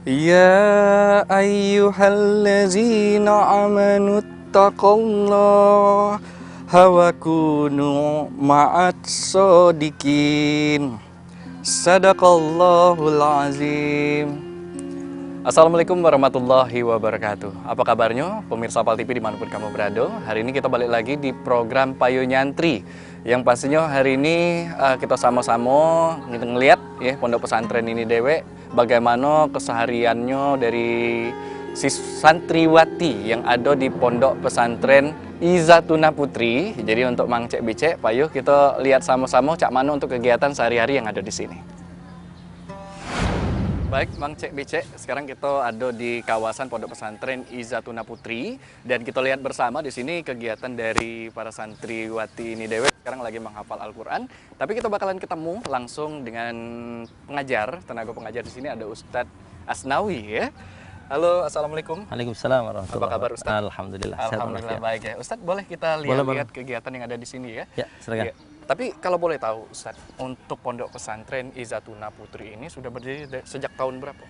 Ya ayyuhallazina amanu taqullaha wa kunu ma'as shodiqin. Sadaqallahul azim. Assalamualaikum warahmatullahi wabarakatuh. Apa kabarnya pemirsa Pal TV dimanapun kamu berada? Hari ini kita balik lagi di program Payo Nyantri. Yang pastinya hari ini kita sama-sama ngeliat ya pondok pesantren ini dewe, bagaimana kesehariannya dari si santriwati yang ada di pondok pesantren Izzatuna Putri. Jadi untuk Mang Cek Becek, Payo kita lihat sama-sama cak mana untuk kegiatan sehari-hari yang ada di sini. Baik, Mang Cek Becek, sekarang kita ada di kawasan Pondok Pesantren Izzatuna Putri dan kita lihat bersama di sini kegiatan dari para santriwati ini dewe sekarang lagi menghafal Al-Qur'an. Tapi kita bakalan ketemu langsung dengan pengajar, tenaga pengajar di sini ada Ustadz Asnawi ya. Halo, assalamualaikum. Waalaikumsalam warahmatullahi wabarakatuh. Apa kabar Ustadz? Alhamdulillah. Alhamdulillah baik ya. Ustadz, boleh kita lihat kegiatan yang ada di sini ya? Ya, silakan. Ya. Tapi kalau boleh tahu, Ustadz, untuk Pondok Pesantren Izzatuna Putri ini sudah berdiri sejak tahun berapa?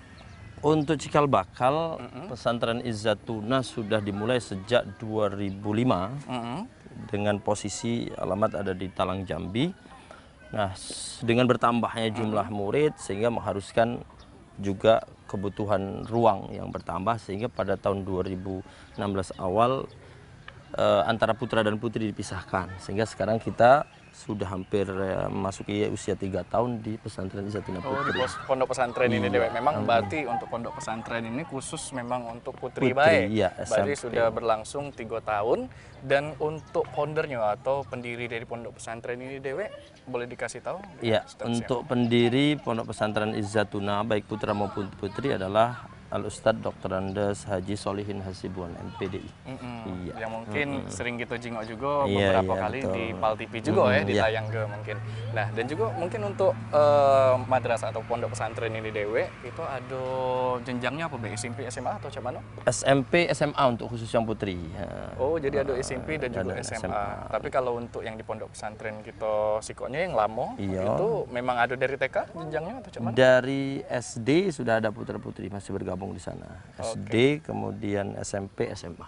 Untuk cikal bakal pesantren Izzatuna sudah dimulai sejak 2005 dengan posisi alamat ada di Talang Jambi. Nah, dengan bertambahnya jumlah murid sehingga mengharuskan juga kebutuhan ruang yang bertambah sehingga pada tahun 2016 awal antara putra dan putri dipisahkan sehingga sekarang kita sudah hampir memasuki usia 3 tahun di pesantren Izzatuna Putri. Oh, di pondok pesantren ini dewe. Memang berarti untuk pondok pesantren ini khusus memang untuk putri baik. Iya, berarti sudah berlangsung 3 tahun. Dan untuk foundernya atau pendiri dari pondok pesantren ini dewe, boleh dikasih tahu? Iya, untuk pendiri pondok pesantren Izzatuna baik putra maupun putri adalah Al-Ustadz Dr. Andes Haji Solihin Hasibuan MPDI. Iya. Yang mungkin sering gitu jingok juga beberapa kali betul. Di Pal TV juga ya, ditayang ke mungkin. Nah, dan juga mungkin untuk madrasah atau pondok pesantren ini dewe, itu ada jenjangnya apa? SMP, SMA atau cuman? SMP, SMA untuk khusus yang putri. Oh, jadi ada SMP dan juga SMA. Tapi kalau untuk yang di pondok pesantren kita sikonya yang lama, itu memang ada dari TK jenjangnya atau cuman? Dari SD sudah ada putra-putri masih bergabung di sana. SD, kemudian SMP, SMA.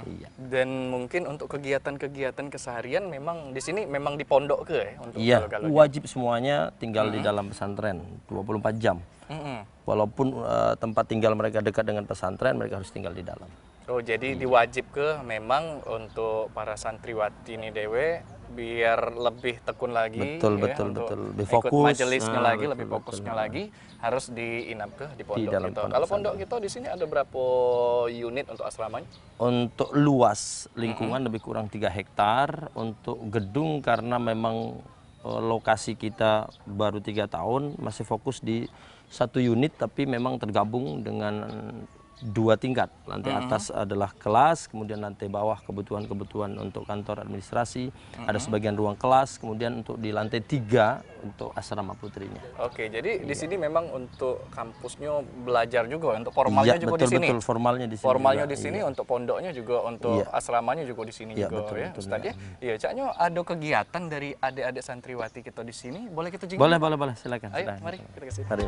Iya. Dan mungkin untuk kegiatan-kegiatan keseharian memang di sini memang di pondok ke ya? Untuk wajib semuanya tinggal di dalam pesantren 24 jam. Walaupun tempat tinggal mereka dekat dengan pesantren, mereka harus tinggal di dalam. Oh, jadi diwajib ke memang untuk para santriwati ini dewe biar lebih tekun lagi, betul, lebih fokus, ikut majelisnya lagi, lebih fokusnya lagi, harus diinap ke di pondok kita. Kalau pondok kita di sini ada berapa unit untuk asramanya? Untuk luas lingkungan lebih kurang 3 hektar. Untuk gedung karena memang lokasi kita baru 3 tahun, masih fokus di 1 unit, tapi memang tergabung dengan 2 tingkat. Lantai atas adalah kelas, kemudian lantai bawah kebutuhan-kebutuhan untuk kantor administrasi, ada sebagian ruang kelas, kemudian untuk di lantai 3 untuk asrama putrinya. Oke, jadi di sini memang untuk kampusnya belajar juga, untuk formalnya juga di sini. Betul, formalnya di sini. Formalnya di sini, untuk pondoknya juga, untuk asramanya juga di sini juga, betul, ya, Ustadz ya. Iya, caknya ada kegiatan dari adik-adik santriwati kita di sini, boleh kita jinggung? Boleh, silakan. Ayo, mari kita ke sini. Mari.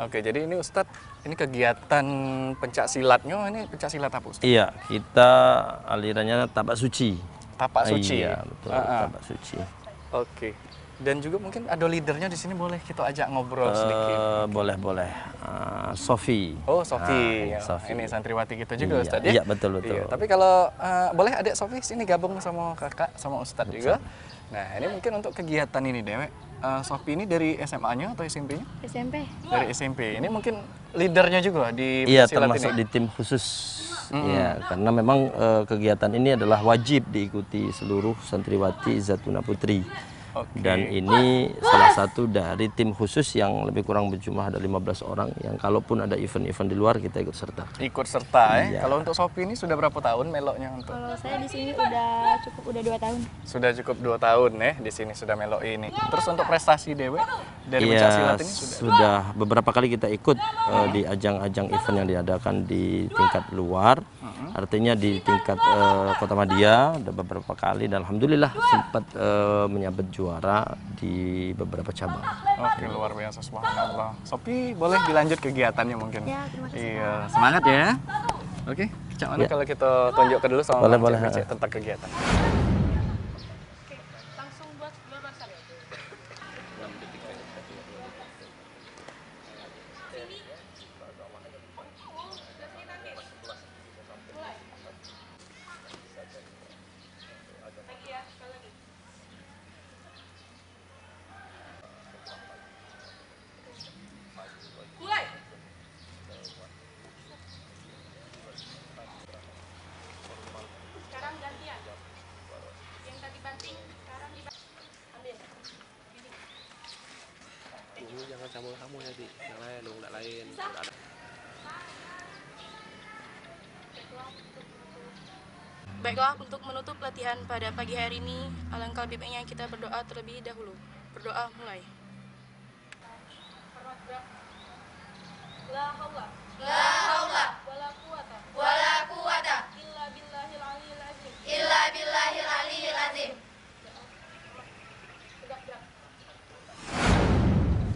Oke, jadi ini Ustadz, ini kegiatan pencak silatnya, ini pencak silat apa Ustadz? Iya, kita alirannya tapak suci. Tapak suci? Iya, betul, tapak suci. Oke, dan juga mungkin ada leadernya di sini, boleh kita ajak ngobrol sedikit? Boleh. Sofi. Oh, Sofi. Ini santriwati kita juga Ustadz Iya, ya? betul. Iya, tapi kalau boleh adik Sofi sini gabung sama kakak, sama Ustadz juga. Nah, ini mungkin untuk kegiatan ini Dewe. Sofi ini dari SMA-nya atau SMP-nya? SMP. Dari SMP. Ini mungkin leadernya juga di silat termasuk ini? Di tim khusus. Ya, karena memang kegiatan ini adalah wajib diikuti seluruh santriwati Izzatuna Putri. Oke. Dan ini salah satu dari tim khusus yang lebih kurang berjumlah ada 15 orang yang kalaupun ada event-event di luar kita ikut serta. Ikut serta ya. Iya. Kalau untuk Shopee ini sudah berapa tahun meloknya untuk? Kalau saya di sini udah 2 tahun. Sudah cukup 2 tahun ya di sini sudah melok ini. Terus untuk prestasi Dewe dari Iya, pencak silat ini sudah beberapa kali kita ikut di ajang-ajang event yang diadakan di tingkat luar. Artinya di tingkat Kota Madia ada beberapa kali dan alhamdulillah sempat menyabet juara di beberapa cabang. Oke, luar biasa, subhanallah. Sopi boleh dilanjut kegiatannya mungkin? Ya, terima kasih. Iya, semangat ya. Oke, Cak Manu Ya. kalau kita tunjukkan dulu sama Boleh, Bang boleh, Cik Becek tentang kegiatan. Langsung buat global satu. Sekarang gantian. Yang tadi banting, sekarang ambil. Jangan sama kamu nanti yang lain dong, nggak lain. Baiklah, untuk menutup latihan pada pagi hari ini, alangkah lebih baiknya kita berdoa terlebih dahulu. Berdoa mulai. La haula wala quwata illa billahil aliyyil azim. Gerak.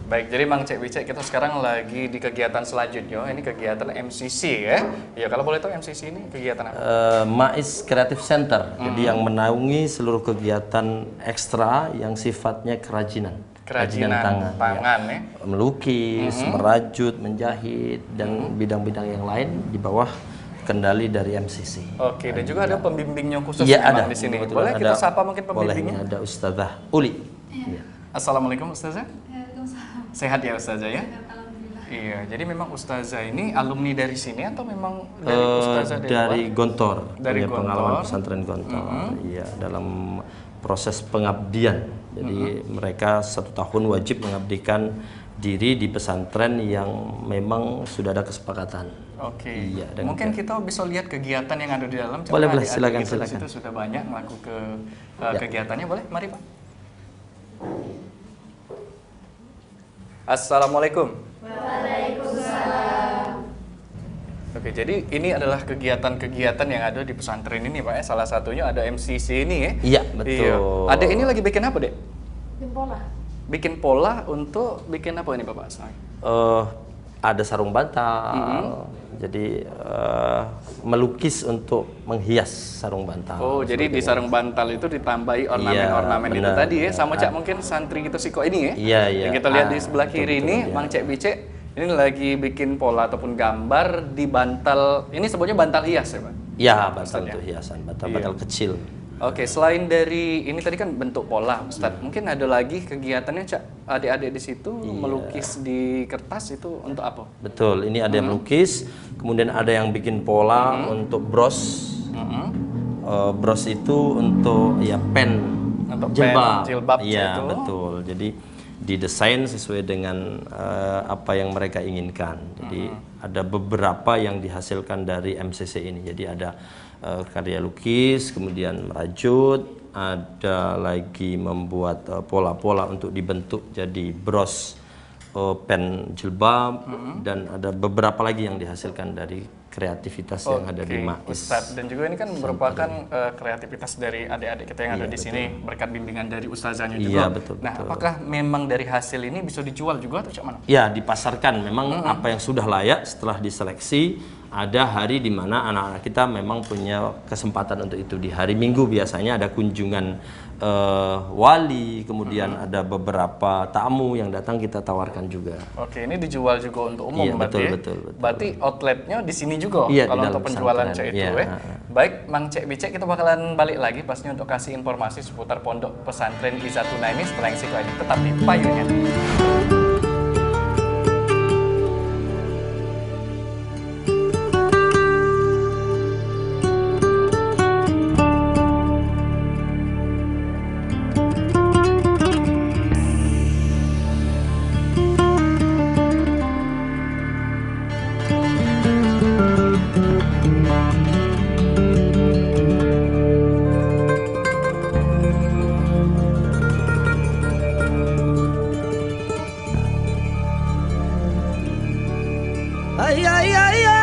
Baik, jadi Mang Cek Becek kita sekarang lagi di kegiatan selanjutnya. Ini kegiatan MCC ya. Ya, kalau boleh tahu MCC ini kegiatan apa? MAIS Creative Center, jadi yang menaungi seluruh kegiatan ekstra yang sifatnya kerajinan Kerajinan tangan ya. melukis, merajut, menjahit, dan bidang-bidang yang lain di bawah kendali dari MCC. Oke, dan juga ada pembimbingnya khusus Iya, memang ada di sini. kebetulan Boleh kita ada- sapa mungkin Boleh, pembimbingnya? ini ada Ustazah Uli. Iya. Assalamualaikum Ustazah. Sehat ya Ustazah ya? Iya, jadi memang Ustazah ini alumni dari sini atau memang dari Ustazah Dari luar? Gontor, Dari punya pengalaman Gontor. pesantren Gontor. Iya, dalam proses pengabdian. Jadi mereka 1 tahun wajib mengabdikan diri di pesantren yang memang sudah ada kesepakatan. Oke. Iya, dan Mungkin kita bisa lihat kegiatan yang ada di dalam. Coba Boleh, adik-adik silakan, kita di silakan. situ sudah banyak melakukan Ya. kegiatannya. Boleh, mari Pak. Assalamualaikum. Waalaikumsalam. Oke, jadi ini adalah kegiatan-kegiatan yang ada di pesantren ini Pak ya. Salah satunya ada MCC ini ya. Iya, betul. Adek ini lagi bikin apa, Dek? Jempol lah. Bikin pola untuk bikin apa ini Bapak? Ada sarung bantal, jadi melukis untuk menghias sarung bantal. Oh, jadi di sarung bantal itu ditambahi ornamen-ornamen Iya, itu benar. tadi ya. Sama Cak mungkin santri kita Siko ini ya. Iya, iya. Yang kita lihat di Ah, sebelah betul, kiri betul, ini, iya. Mang Cek Bicek ini lagi bikin pola ataupun gambar di bantal. Ini sebutnya bantal hias ya, Pak? Ya, bantal Ustadz, untuk ya? hiasan, bantal-bantal kecil. Oke, selain dari ini tadi kan bentuk pola, Ustadz. Mungkin ada lagi kegiatannya, Cak, adik-adik di situ Iya. melukis di kertas itu untuk apa? Betul, ini ada yang melukis, kemudian ada yang bikin pola untuk bros. Bros itu untuk ya pen Untuk pen, jilbab Iya, itu. betul. Jadi didesain sesuai dengan apa yang mereka inginkan. Jadi ada beberapa yang dihasilkan dari MCC ini. Jadi ada karya lukis, kemudian merajut, ada lagi membuat pola-pola untuk dibentuk jadi bros pen jilbab, dan ada beberapa lagi yang dihasilkan dari kreativitas yang ada di MAIS. Ustadz, dan juga ini kan merupakan kreativitas dari adik-adik kita yang ada di sini berkat bimbingan dari ustazahnya juga. Iya, betul, Nah, betul. apakah memang dari hasil ini bisa dijual juga atau cak mana? Ya, dipasarkan. Memang apa yang sudah layak setelah diseleksi, ada hari di mana anak-anak kita memang punya kesempatan untuk itu. Di hari Minggu biasanya ada kunjungan wali, kemudian ada beberapa tamu yang datang kita tawarkan juga. Oke, ini dijual juga untuk umum Iya, berarti betul, ya? betul, betul. Berarti outletnya di sini juga Iya, di kalau dalam untuk penjualan pesantren. cek itu Iya, ya. Baik, Mang Cek Bicek kita bakalan balik lagi pastinya untuk kasih informasi seputar pondok pesantren Izatuna ini setelah yang satu ini. Tetap di payungnya. ay, ay, ay.